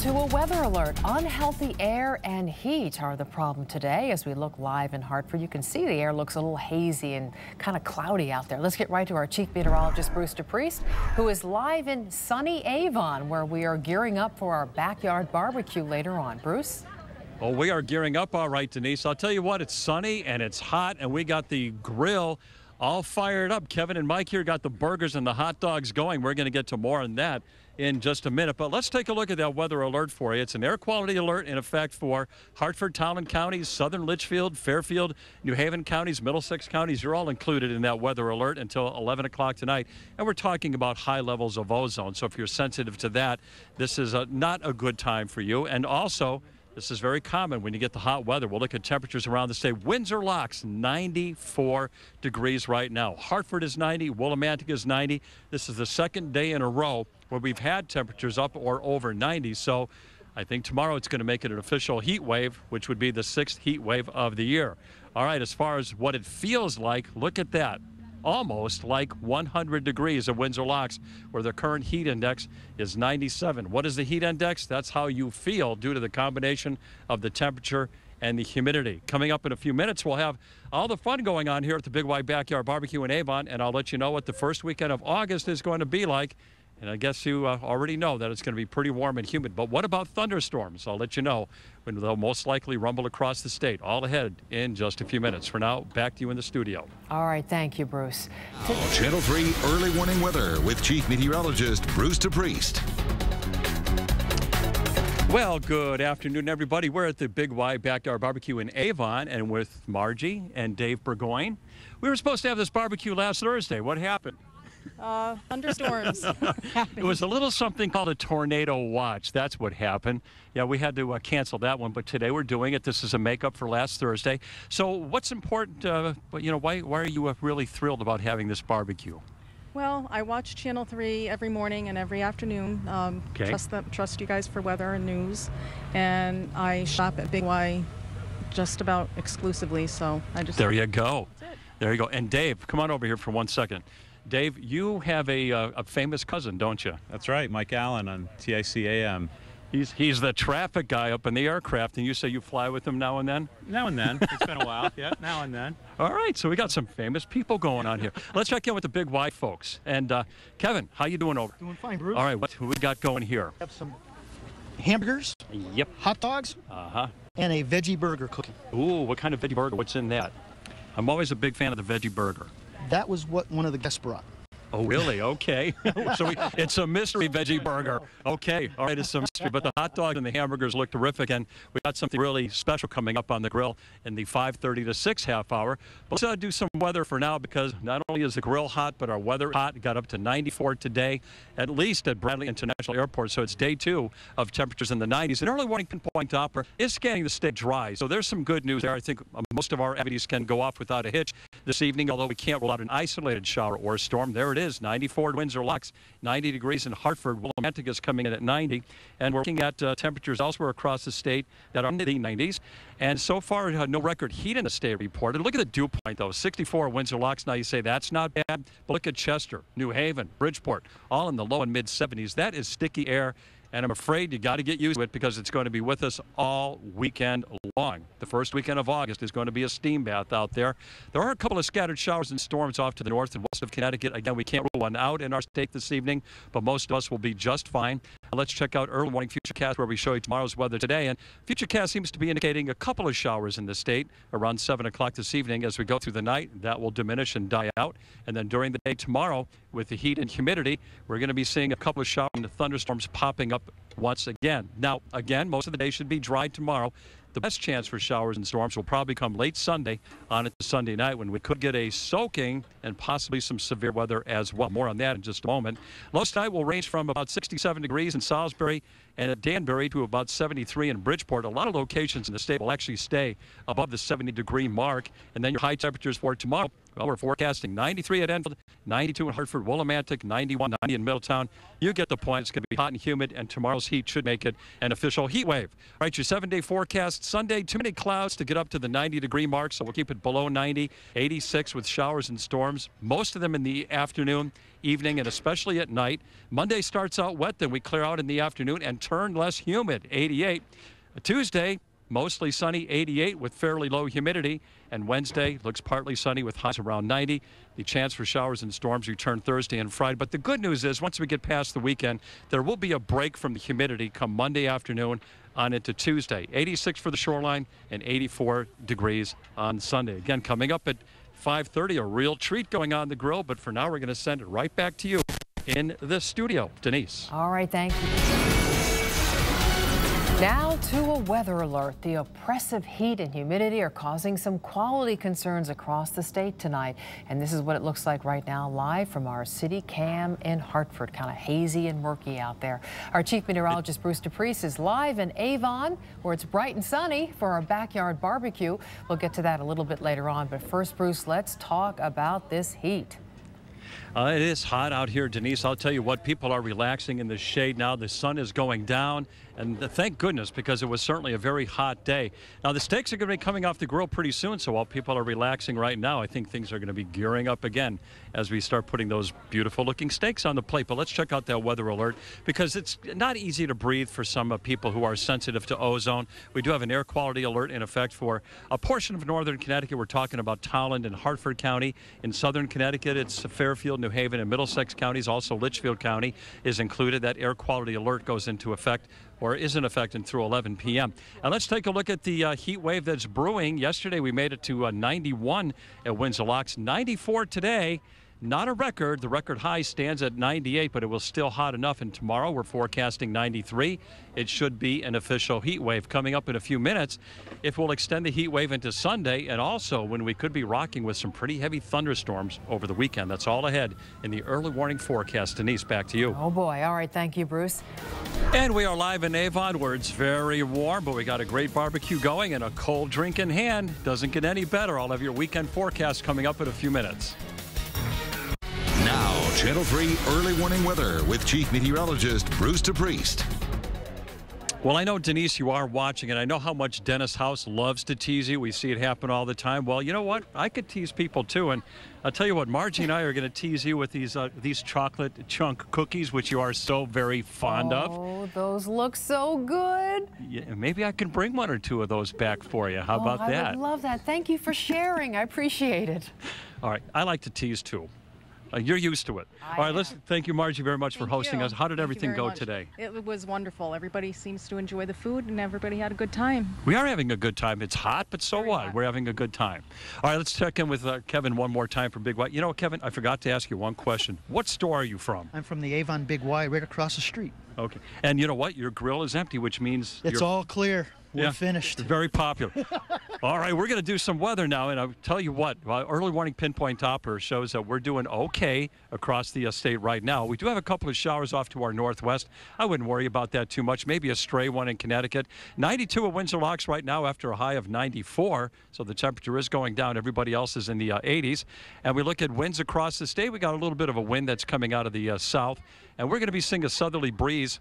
to a weather alert. Unhealthy air and heat are the problem today. As we look live in Hartford, you can see the air looks a little hazy and kind of cloudy out there. Let's get right to our chief meteorologist, Bruce DePriest, who is live in sunny Avon, where we are gearing up for our backyard barbecue later on. Bruce? Well, we are gearing up all right, Denise. I'll tell you what, it's sunny and it's hot, and we got the grill all fired up. Kevin and Mike here got the burgers and the hot dogs going. We're going to get to more on that in just a minute. But let's take a look at that weather alert for you. It's an air quality alert in effect for Hartford, Townsend counties, southern Litchfield, Fairfield, New Haven counties, Middlesex counties. You're all included in that weather alert until 11 o'clock tonight. And we're talking about high levels of ozone. So if you're sensitive to that, this is not a good time for you. And also, this is very common when you get the hot weather. We'll look at temperatures around the state. Windsor Locks, 94 degrees right now. Hartford is 90. Willimantic is 90. This is the second day in a row where we've had temperatures up or over 90. So I think tomorrow it's going to make it an official heat wave, which would be the 6th heat wave of the year. All right, as far as what it feels like, look at that. Almost like 100 degrees at Windsor Locks, where the current heat index is 97. What is the heat index? That's how you feel due to the combination of the temperature and the humidity. Coming up in a few minutes, we'll have all the fun going on here at the BigY Backyard BBQ in Avon, and I'll let you know what the first weekend of August is going to be like. And I guess you already know that it's going to be pretty warm and humid. But what about thunderstorms? I'll let you know when they'll most likely rumble across the state. All ahead in just a few minutes. For now, back to you in the studio. All right. Thank you, Bruce. Channel 3 early warning weather with Chief Meteorologist Bruce DePriest. Well, good afternoon, everybody. We're at the BigY Backyard BBQ in Avon, and with Margie and Dave Burgoyne. We were supposed to have this barbecue last Thursday. What happened? Thunderstorms. It was a little something called a tornado watch. That's what happened. Yeah, we had to cancel that one, but today we're doing it. This is a makeup for last Thursday. So what's important, why are you really thrilled about having this barbecue? Well, I watch Channel 3 every morning and every afternoon. Okay. Trust you guys for weather and news. And I shop at BigY just about exclusively, so I just... There you go. That's it. There you go. And Dave, come on over here for 1 second. Dave, you have a famous cousin, don't you? That's right, Mike Allen on TIC-AM. He's the traffic guy up in the aircraft, and you say you fly with him now and then? Now and then. It's been a while. Yeah, now and then. All right, so we got some famous people going on here. Let's check in with the BigY folks. And Kevin, how you doing over? Doing fine, Bruce. All right, what we got going here? We have some hamburgers, Yep. hot dogs, and a veggie burger cookie. Ooh, what kind of veggie burger? What's in that? I'm always a big fan of the veggie burger. That was what one of the guests brought. Oh, really? Okay. So it's a mystery veggie burger. Okay. All right, it's a mystery. But the hot dogs and the hamburgers look terrific, and we got something really special coming up on the grill in the 5:30 to 6 half hour. But let's do some weather for now, because not only is the grill hot, but our weather hot. Got up to 94 today, at least at Bradley International Airport. So it's day 2 of temperatures in the 90s. An early warning pinpoint Doppler is scanning the state dry. So there's some good news there. I think most of our activities can go off without a hitch this evening, although we can't rule out an isolated shower or storm. There it is. 94 at Windsor Locks, 90 degrees in Hartford. Willimantic is coming in at 90. And we're looking at temperatures elsewhere across the state that are in the 90s. And so far, no record heat in the state reported. Look at the dew point, though. 64 at Windsor Locks. Now you say that's not bad. But look at Chester, New Haven, Bridgeport, all in the low and mid 70s. That is sticky air. And I'm afraid you got to get used to it, because it's going to be with us all weekend long. The first weekend of August is going to be a steam bath out there. There are a couple of scattered showers and storms off to the north and west of Connecticut. Again, we can't rule one out in our state this evening, but most of us will be just fine. Let's check out early morning Futurecast, where we show you tomorrow's weather today. And Futurecast seems to be indicating a couple of showers in the state around 7 o'clock this evening. As we go through the night, that will diminish and die out. And then during the day tomorrow, with the heat and humidity, we're going to be seeing a couple of showers and thunderstorms popping up once again. Now, again, most of the day should be dry tomorrow. The best chance for showers and storms will probably come late Sunday on into Sunday night, when we could get a soaking and possibly some severe weather as well. More on that in just a moment. Low tonight will range from about 67 degrees in Salisbury and at Danbury to about 73 in Bridgeport. A lot of locations in the state will actually stay above the 70-degree mark. And then your high temperatures for tomorrow Well, we're forecasting 93 at Enfield, 92 in Hartford, Willimantic, 91, 90 in Middletown. You get the point. It's going to be hot and humid, and tomorrow's heat should make it an official heat wave. All right, your 7-day forecast. Sunday, too many clouds to get up to the 90-degree mark, so we'll keep it below 90, 86 with showers and storms, most of them in the afternoon, evening, and especially at night. Monday starts out wet, then we clear out in the afternoon and turn less humid, 88. Tuesday, mostly sunny, 88 with fairly low humidity. And Wednesday looks partly sunny with highs around 90. The chance for showers and storms return Thursday and Friday. But the good news is once we get past the weekend, there will be a break from the humidity come Monday afternoon on into Tuesday. 86 for the shoreline and 84 degrees on Sunday. Again, coming up at 5:30, a real treat going on the grill. But for now, we're going to send it right back to you in the studio. Denise. All right, thank you. Now to a weather alert. The oppressive heat and humidity are causing some quality concerns across the state tonight. And this is what it looks like right now live from our city cam in Hartford. Kind of hazy and murky out there. Our chief meteorologist Bruce DePriest is live in Avon where it's bright and sunny for our backyard barbecue. We'll get to that a little bit later on. But first, Bruce, let's talk about this heat. It is hot out here, Denise. I'll tell you what, people are relaxing in the shade now. The sun is going down, and thank goodness, because it was certainly a very hot day. Now, the steaks are going to be coming off the grill pretty soon, so while people are relaxing right now, I think things are going to be gearing up again as we start putting those beautiful-looking steaks on the plate. But let's check out that weather alert, because it's not easy to breathe for some people who are sensitive to ozone. We do have an air quality alert in effect for a portion of northern Connecticut. We're talking about Towland and Hartford County. In southern Connecticut, it's Fairfield, New Haven, and Middlesex counties. Also, Litchfield County is included. That air quality alert goes into effect, or is in effect, through 11 p.m. And let's take a look at the heat wave that's brewing. Yesterday, we made it to 91 at Windsor Locks. 94 today. Not a record. The record high stands at 98, but it was still hot enough. And tomorrow we're forecasting 93. It should be an official heat wave. Coming up in a few minutes, if we'll extend the heat wave into Sunday, and also when we could be rocking with some pretty heavy thunderstorms over the weekend. That's all ahead in the early warning forecast. Denise, back to you. Oh boy. All right. Thank you, Bruce. And we are live in Avon where it's very warm, but we got a great barbecue going and a cold drink in hand. Doesn't get any better. I'll have your weekend forecast coming up in a few minutes. Now, Channel 3 early warning weather with Chief Meteorologist Bruce DePriest. Well, I know, Denise, you are watching, and I know how much Dennis House loves to tease you. We see it happen all the time. Well, you know what? I could tease people, too. And I'll tell you what, Margie and I are going to tease you with these chocolate chunk cookies, which you are so very fond of. Oh, those look so good. Yeah, maybe I can bring one or two of those back for you. How about that? I would love that. Thank you for sharing. I appreciate it. All right. I like to tease, too. You're used to it. All right, thank you, Margie, very much for hosting us. How did everything go today? It was wonderful. Everybody seems to enjoy the food, and everybody had a good time. We are having a good time. It's hot, but so what? We're having a good time. All right, let's check in with Kevin one more time for Big Y. You know, Kevin, I forgot to ask you one question. What store are you from? I'm from the Avon BigY right across the street. Okay. And you know what? Your grill is empty, which means It's all clear. We're finished. Very popular. All right, we're going to do some weather now, and I'll tell you what, early warning pinpoint topper shows that we're doing okay across the state right now. We do have a couple of showers off to our northwest. I wouldn't worry about that too much. Maybe a stray one in Connecticut. 92 at Windsor Locks right now after a high of 94, so the temperature is going down. Everybody else is in the 80s. And we look at winds across the state. We got a little bit of a wind that's coming out of the south, and we're going to be seeing a southerly breeze.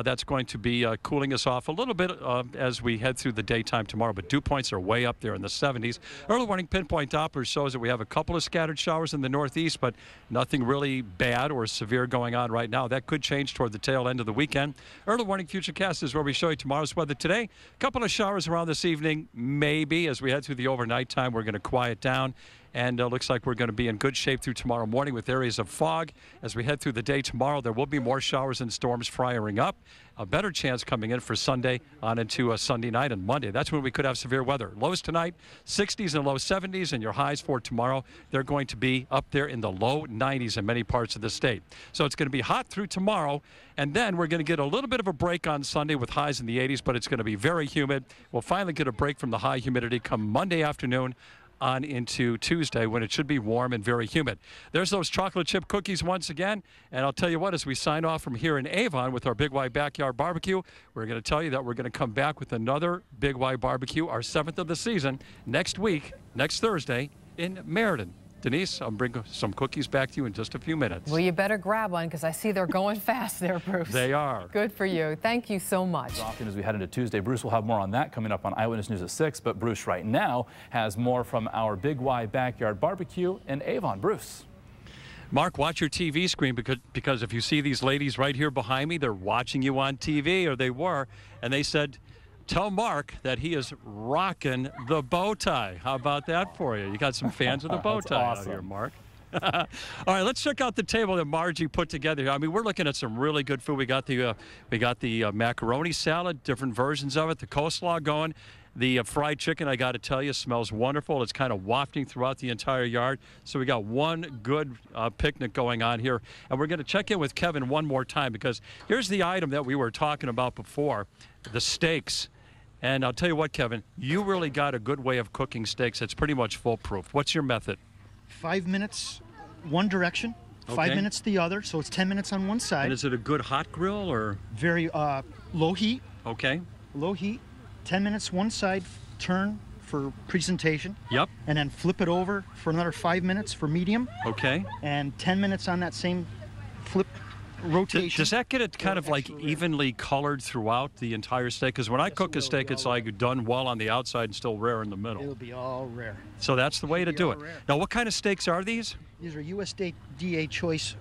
That's going to be cooling us off a little bit as we head through the daytime tomorrow, but dew points are way up there in the 70s. Early warning pinpoint Doppler shows that we have a couple of scattered showers in the northeast, but nothing really bad or severe going on right now. That could change toward the tail end of the weekend. Early warning futurecast is where we show you tomorrow's weather today. A couple of showers around this evening, maybe. As we head through the overnight time, we're going to quiet down. And looks like we're going to be in good shape through tomorrow morning with areas of fog. As we head through the day tomorrow, there will be more showers and storms firing up. A better chance coming in for Sunday on into Sunday night and Monday. That's when we could have severe weather. Lows tonight, 60s and low 70s, and your highs for tomorrow, they're going to be up there in the low 90s in many parts of the state. So it's going to be hot through tomorrow, and then we're going to get a little bit of a break on Sunday with highs in the 80s, but it's going to be very humid. We'll finally get a break from the high humidity come Monday afternoon on into Tuesday when it should be warm and very humid. There's those chocolate chip cookies once again. And I'll tell you what, as we sign off from here in Avon with our BigY Backyard BBQ, we're going to tell you that we're going to come back with another BigY barbecue, our 7th of the season, next week, next Thursday in Meriden. Denise, I'll bring some cookies back to you in just a few minutes. Well, you better grab one because I see they're going fast there, Bruce. They are. Good for you. Thank you so much. Often as we head into Tuesday, Bruce will have more on that coming up on Eyewitness News at 6. But Bruce right now has more from our BigY Backyard BBQ in Avon. Bruce. Mark, watch your TV screen because if you see these ladies right here behind me, they're watching you on TV, or they were, and they said, tell Mark that he is rocking the bow tie. How about that for you? You got some fans of the bow tie out here, Mark. All right, let's check out the table that Margie put together here. I mean, we're looking at some really good food. We got the macaroni salad, different versions of it, the coleslaw going. The fried chicken, I got to tell you, smells wonderful. It's kind of wafting throughout the entire yard. So we got one good picnic going on here. And we're going to check in with Kevin one more time because here's the item that we were talking about before, the steaks. And I'll tell you what, Kevin, you really got a good way of cooking steaks that's pretty much foolproof. What's your method? 5 minutes one direction, 5 minutes the other, so it's 10 minutes on one side. And is it a good hot grill or? Very low heat. Okay. Low heat, 10 minutes one side, turn for presentation. Yep. And then flip it over for another 5 minutes for medium. Okay. And 10 minutes on that same flip rotation. Does that get it kind of like evenly colored throughout the entire steak? Because when I cook a steak, it's like done well on the outside and still rare in the middle. It'll be all rare. So that's the way to do it. Now, what kind of steaks are these? These are USDA choice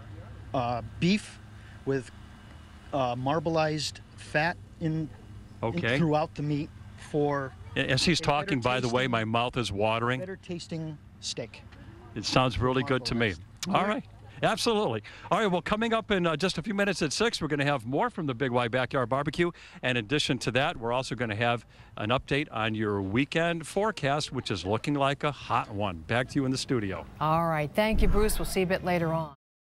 beef with marbleized fat in throughout the meat for. As he's talking, by the way, my mouth is watering. Better tasting steak. It sounds really good to me. All right. Absolutely. All right, well, coming up in just a few minutes at 6, we're going to have more from the BigY Backyard BBQ. And in addition to that, we're also going to have an update on your weekend forecast, which is looking like a hot one. Back to you in the studio. All right. Thank you, Bruce. We'll see you a bit later on.